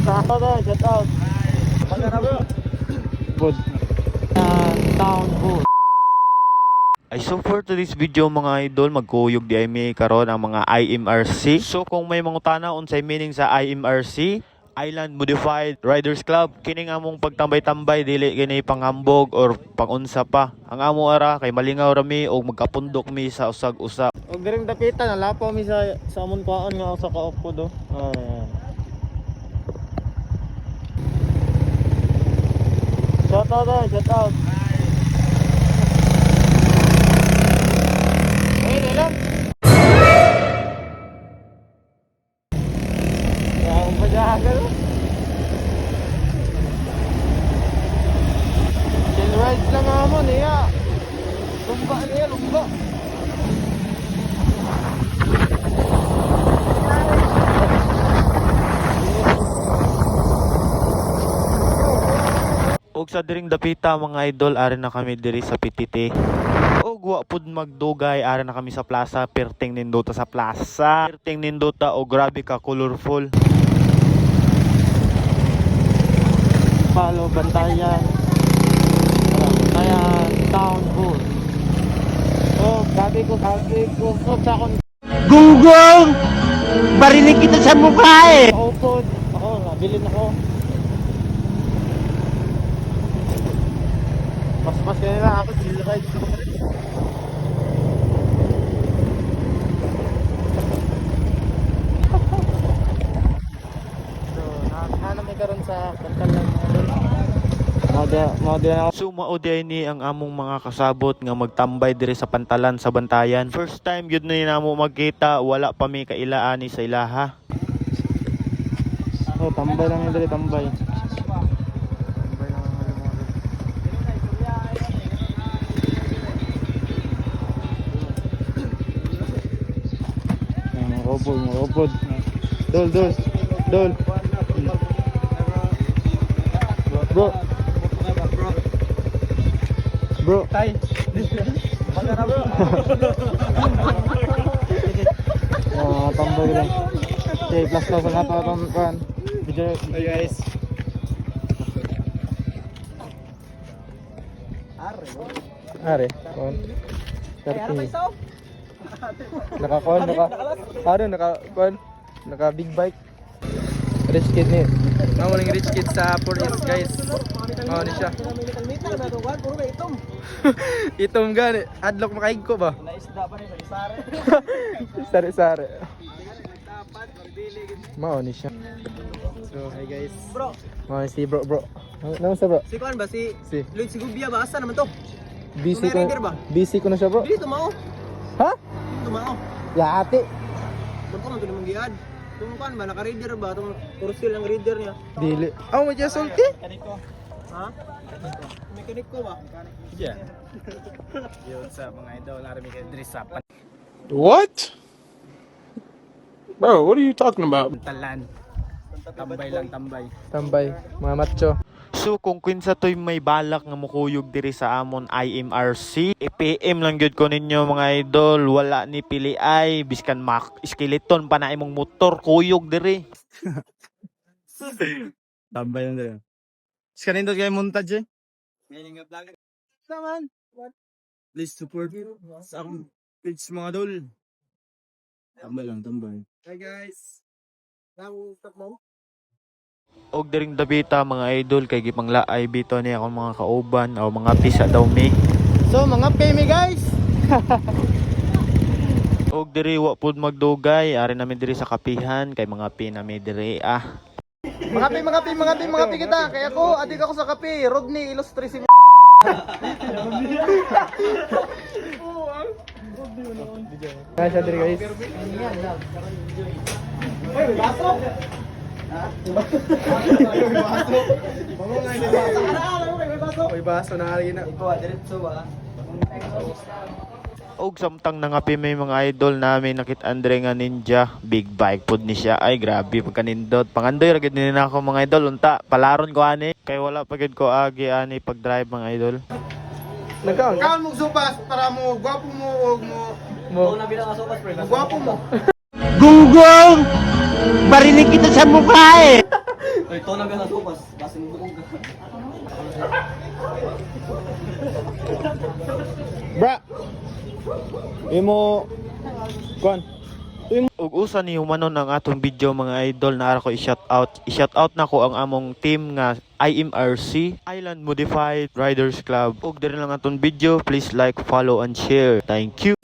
Shout out. Good. Town good. Ay, so for today's video mga idol, magkuyog di ay may karon ang mga IMRC. So kung may mga tanaw unsay meaning sa IMRC, Island Modified Riders Club, kining among pagtambay-tambay dili kini panghambog or pangunsa pa. Ang amo ara kay malingaw rami og magkapundok mi sa usag-usag. Og diring dapitan nalapaw mi sa amon kuan nga sa kaop ko do. Shout out, shout out. Hey, nilang. Ya, umpajagan. Chill rides lang amon niya. Lumba niya, lumba. Og sa diring dapita mga idol, ari na kami diri sa PTT. Og wa pud magdugay, ari na kami sa plaza, perting nindota sa plaza. Perting nindota og grabe ka colorful. Follow Bantayan. Bantayan Town Hall. Oh, sabi ko sa akong Gunggong! Barinig kita sa mukha eh! kaupod. Ako, nabilin ako. Mas kaya na ako, chill ride. So, hanap may karon sa Bantayan. Modern ako. So mauday ni ang among mga kasabot nga magtambay diri sa pantalan sa Bantayan. First time gyud ni namo magkita, wala pa mi kailaani sa ilaha. Oh, tambay lang yung dali, tambay. Tambay lang ang malimorot. Mga robot. Dol. Bro. Tay. Magana bro. Tambay lang. Okay, plus ang hapa video. Hey guys. Are. Kon. 30. Naka big bike. Rich kid ni. Mawaling rich kid sa 4S guys. Mao ni siya. Itom gani. Adlock makaig ko ba? Naisda pa ni sa Sari-sari. Mao ni siya. So, hi guys. Bro, Mao ni si bro. naman sa bro. Si Kuan ba si Si. Lloyd Sigubia ba asa naman to? Busy Kung may rider ba? Busy ko na siya bro. Dili tumao. Ha? Tumao. Yati. Magko man to namang giad. Kung Kuan ba naka-reader ba tong kursil ang reader niya? Dili. Oh, may sulti. Ha? Mekanik ko ba? Yeah. Yo sa mga idol narami kay diri sa What? Bro, what are you talking about? Pantalan. Tambay lang tambay. Tambay, mga macho. So kung kinsa toy may balak nga mukuyog diri sa amon IMRC, i-PM lang gyud ko ninyo mga idol, wala ni pili ay biskan mak skeleton pa na imong motor kuyog diri. Tambay lang diri. Skanindot kay montage eh. Ngayon nga vlog. Naman. What? Please support sa akong page mga dol. Tambay lang tambay. Hi guys. Now stop mo. Og diring dabita mga idol kay gipanglaay bito ni akong mga kauban o mga pisa daw mi. So, mga pemi guys. Og diri wa pud magdugay, ari namin diri sa kapihan kay mga pinami diri Mga pi kita. Kaya ako, adik ako sa kape. Rodney Illustrisi mo. Kaya siya diri guys. Uy, may baso. May baso na haligi na. og samtang nangapi may mga idol namin nakit Andre nga ninja, big bike pod ni siya. Ay grabe pagkanindot. Pangandoy ra gid ni nako mga idol unta. Palaron ko ani kay wala pa gid ko agi ani pag drive mga idol. Nagkaon mo supas para mo gwapo mo og mo na bilang supas pre. Gwapo mo. Gunggong! Barinig kita sa mukha eh! Ito na gana tupas, kasi mo bukong ka. Bra! Imo... Kuan. Ug usa ni humanon ang atong video mga idol na ara ko i-shout out. I-shout out na ko ang among team nga IMRC, Island Modified Riders Club. Ug diri lang atong video, please like, follow and share. Thank you.